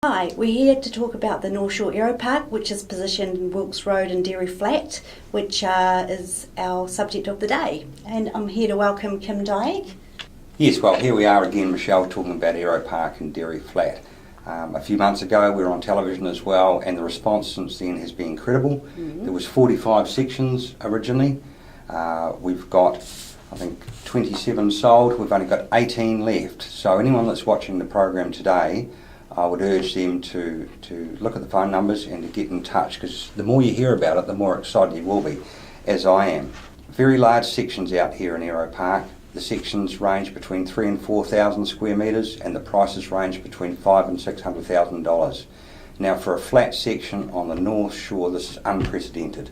Hi, we're here to talk about the North Shore Aeropark, which is positioned in Wilkes Road and Dairy Flat, which is our subject of the day. And I'm here to welcome Kim Dyke. Yes, well, here we are again, Michelle, talking about Aeropark and Dairy Flat. A few months ago we were on television as well, and the response since then has been incredible. There was 45 sections originally. We've got, I think, 27 sold. We've only got 18 left. So anyone that's watching the program today, I would urge them to look at the phone numbers and to get in touch, because the more you hear about it, the more excited you will be, as I am. Very large sections out here in Aeropark. The sections range between 3,000 and 4,000 square metres, and the prices range between $500,000 and $600,000. Now, for a flat section on the North Shore, this is unprecedented.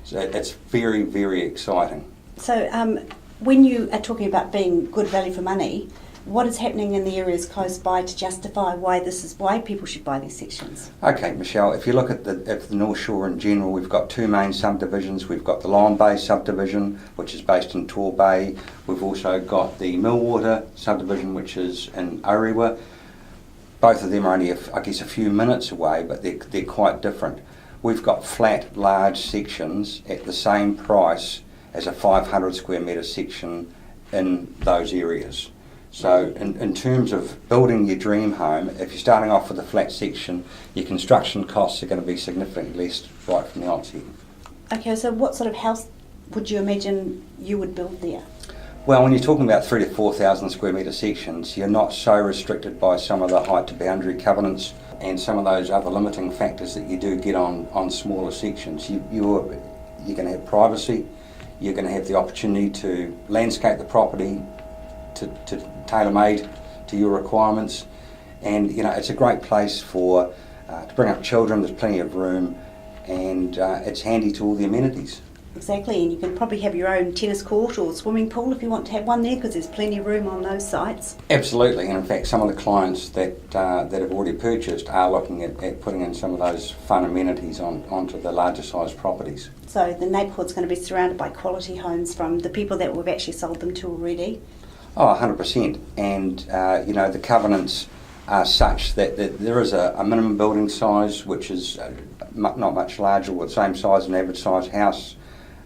So it's very, very exciting. So when you are talking about being good value for money, what is happening in the areas close by to justify why people should buy these sections? Okay, Michelle, if you look at the North Shore in general, we've got two main subdivisions. We've got the Lion Bay subdivision, which is based in Tor Bay. We've also got the Millwater subdivision, which is in Orewa. Both of them are only, I guess, a few minutes away, but they're quite different. We've got flat, large sections at the same price as a 500 square metre section in those areas. So in terms of building your dream home, if you're starting off with a flat section, your construction costs are going to be significantly less right from the outset. Okay, so what sort of house would you imagine you would build there? Well, when you're talking about 3,000 to 4,000 square metre sections, you're not so restricted by some of the height to boundary covenants and some of those other limiting factors that you do get on smaller sections. You're going to have privacy, you're going to have the opportunity to landscape the property to tailor-made to your requirements, and it's a great place for to bring up children. There's plenty of room, and it's handy to all the amenities. Exactly, and you can probably have your own tennis court or swimming pool if you want to have one there, because there's plenty of room on those sites. Absolutely, and in fact some of the clients that have already purchased are looking at putting in some of those fun amenities onto the larger size properties. So the neighbourhood's going to be surrounded by quality homes from the people that we've actually sold them to already. Oh, 100%. And, the covenants are such that there is a minimum building size, which is not much larger, or the same size as an average size house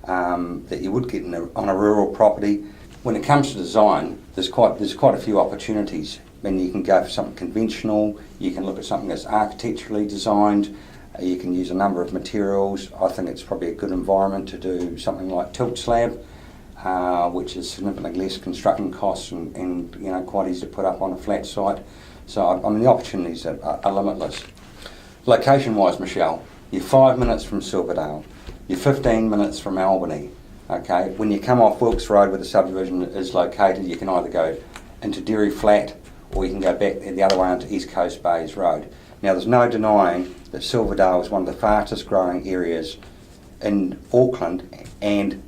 that you would get on a rural property. When it comes to design, there's quite a few opportunities. I mean, you can go for something conventional, you can look at something that's architecturally designed, you can use a number of materials. I think it's probably a good environment to do something like tilt slab, which is significantly less construction costs and quite easy to put up on a flat site. So I mean, the opportunities are limitless. Location-wise, Michelle, you're 5 minutes from Silverdale, you're 15 minutes from Albany. Okay, when you come off Wilkes Road where the subdivision is located, you can either go into Dairy Flat or you can go back the other way onto East Coast Bays Road. Now, there's no denying that Silverdale is one of the fastest growing areas in Auckland and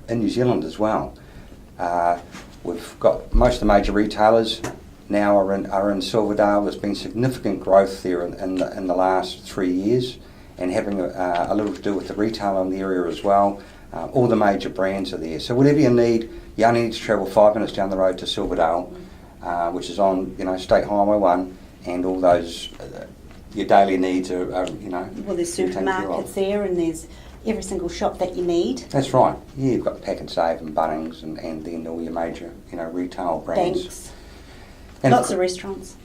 in New Zealand as well. We've got most of the major retailers now are in Silverdale. There's been significant growth there in the last 3 years, and having a little to do with the retailer in the area as well. All the major brands are there. So whatever you need, you only need to travel 5 minutes down the road to Silverdale, which is on State Highway 1, and all those your daily needs are Well, there's supermarkets there, and there's every single shop that you need. That's right. Yeah, you've got Pack and Save and Bunnings, and then all your major retail brands. Banks. And lots of restaurants.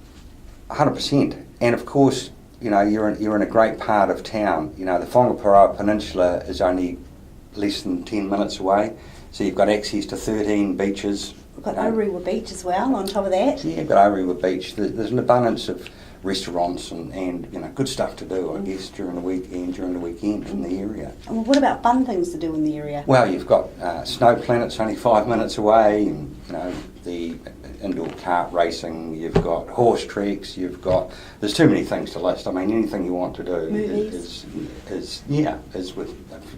100%. And of course, you're in a great part of town. The Whangaparoa Peninsula is only less than 10 minutes away, so you've got access to 13 beaches. We've got Orewa Beach as well on top of that. Yeah, you've got Orewa Beach. There's an abundance of restaurants and good stuff to do, I guess, during the week and during the weekend in the area. And what about fun things to do in the area? Well, you've got Snow Planet's only 5 minutes away, and the indoor kart racing. You've got horse treks. There's too many things to list. I mean, anything you want to do is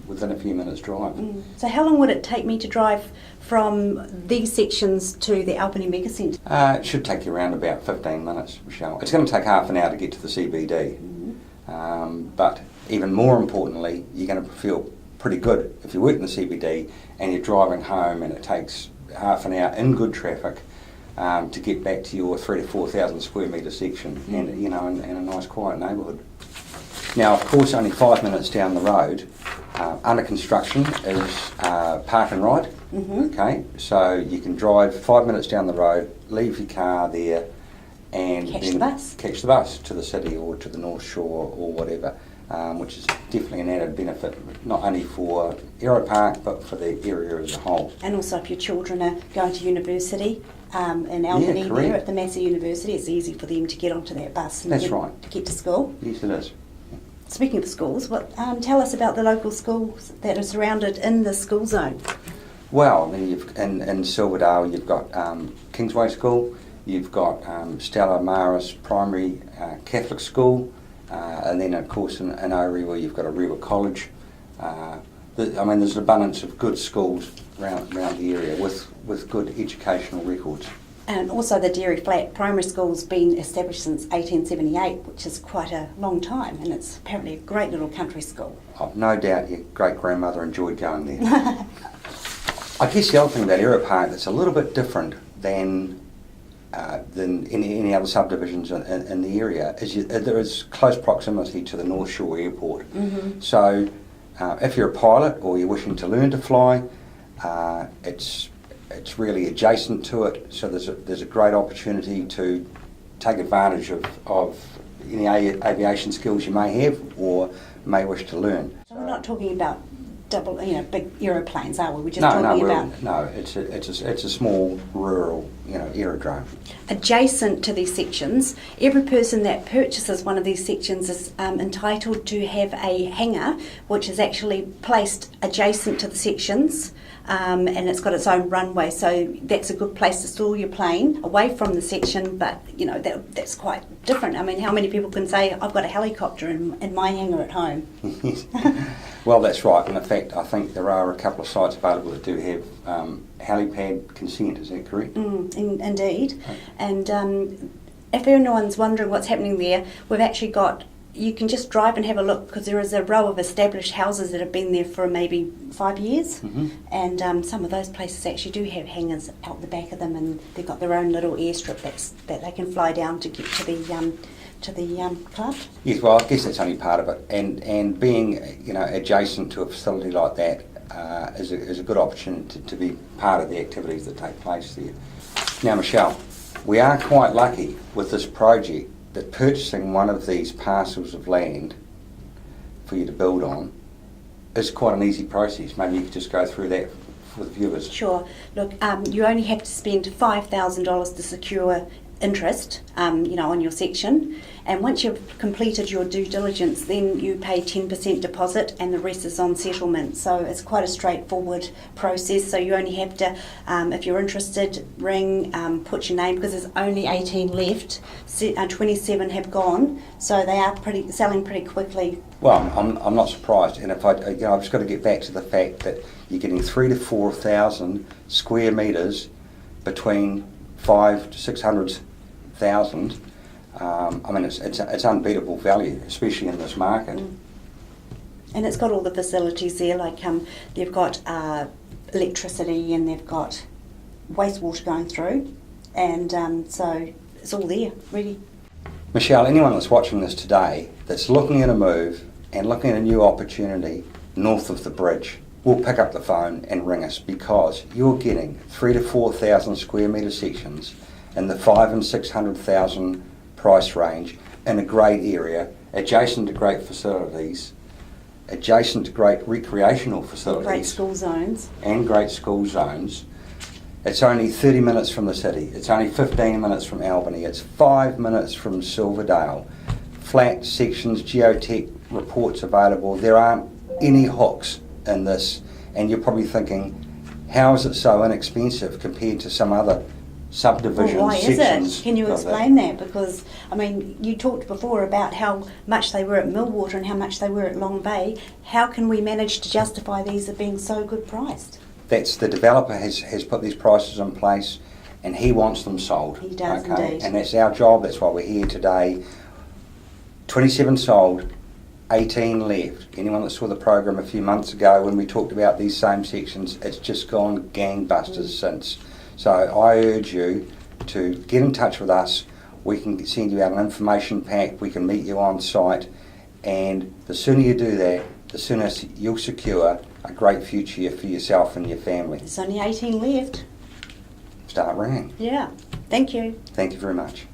within a few minutes drive. So how long would it take me to drive from these sections to the Albany Mega Centre? It should take you around about 15 minutes, Michelle. It's going to take half an hour to get to the CBD. But even more importantly, you're going to feel pretty good if you work in the CBD and you're driving home and it takes half an hour in good traffic. to get back to your 3,000 to 4,000 square metre section, and in a nice quiet neighbourhood. Now, of course, only 5 minutes down the road, under construction is Park and Ride. Okay, so you can drive 5 minutes down the road, leave your car there, and catch the bus to the city or to the North Shore or whatever, which is definitely an added benefit, not only for Aeropark but for the area as a whole. And also if your children are going to university in Albany, there at the Massey University, it's easy for them to get onto that bus and to get to school. Yes, it is. Speaking of schools, tell us about the local schools that are surrounded in the school zone. Well, then in Silverdale you've got Kingsway School, you've got Stella Maris Primary Catholic School, and then of course in Orewa you've got Aeropark College. There's an abundance of good schools around the area with good educational records. And also the Dairy Flat Primary School's been established since 1878, which is quite a long time, and it's apparently a great little country school. I've no doubt your great-grandmother enjoyed going there. I guess the other thing about Aeropark that's a little bit different than any other subdivisions in the area is there is close proximity to the North Shore Airport. So if you're a pilot or you're wishing to learn to fly, it's really adjacent to it, so there's a great opportunity to take advantage of any aviation skills you may have or may wish to learn. So we're not talking about big aeroplanes, are we? We're just talking about... No, it's a small rural, aerodrome. Adjacent to these sections, every person that purchases one of these sections is entitled to have a hangar which is actually placed adjacent to the sections, and it's got its own runway, so that's a good place to store your plane away from the section, but that's quite different. I mean, how many people can say, I've got a helicopter in my hangar at home? Well, that's right, and in fact I think there are a couple of sites available that do have helipad consent, is that correct? Indeed. And if anyone's wondering what's happening there, we've actually got, you can just drive and have a look, because there is a row of established houses that have been there for maybe 5 years, and some of those places actually do have hangars out the back of them, and they've got their own little airstrip that they can fly down to get to the club. Yes, well, I guess that's only part of it, and being adjacent to a facility like that is a good opportunity to be part of the activities that take place there. Now, Michelle, we are quite lucky with this project that purchasing one of these parcels of land for you to build on is quite an easy process. Maybe you could just go through that for the viewers. Sure. Look, you only have to spend $5,000 to secure interest, on your section, and once you've completed your due diligence, then you pay 10% deposit and the rest is on settlement. So it's quite a straightforward process. So you only have to, if you're interested, ring, put your name, because there's only 18 left. 27 have gone, so they are selling pretty quickly. Well, I'm not surprised, and if I've just got to get back to the fact that you're getting 3,000 to 4,000 square metres between 500 to 600,000. It's unbeatable value, especially in this market. And it's got all the facilities there, like they've got electricity and they've got wastewater going through, and so it's all there, really. Michelle, anyone that's watching this today that's looking at a move and looking at a new opportunity north of the bridge will pick up the phone and ring us, because you're getting 3,000 to 4,000 square metre sections in the 500,000 and 600,000 price range in a great area, adjacent to great facilities, adjacent to great recreational facilities. Great school zones. And great school zones. It's only 30 minutes from the city. It's only 15 minutes from Albany. It's 5 minutes from Silverdale. Flat sections, geotech reports available. There aren't any hooks in this, and you're probably thinking, how is it so inexpensive compared to some other subdivisions? Well, why sections is it? Can you explain that? Because, you talked before about how much they were at Millwater and how much they were at Long Bay. How can we manage to justify these as being so good priced? That's the developer has put these prices in place, and he wants them sold. He does, indeed. And that's our job. That's why we're here today. 27 sold, 18 left. Anyone that saw the program a few months ago when we talked about these same sections, it's just gone gangbusters since. So I urge you to get in touch with us. We can send you out an information pack, we can meet you on site, and the sooner you do that, the sooner you'll secure a great future for yourself and your family. There's only 18 left. Start ringing. Yeah. Thank you. Thank you very much.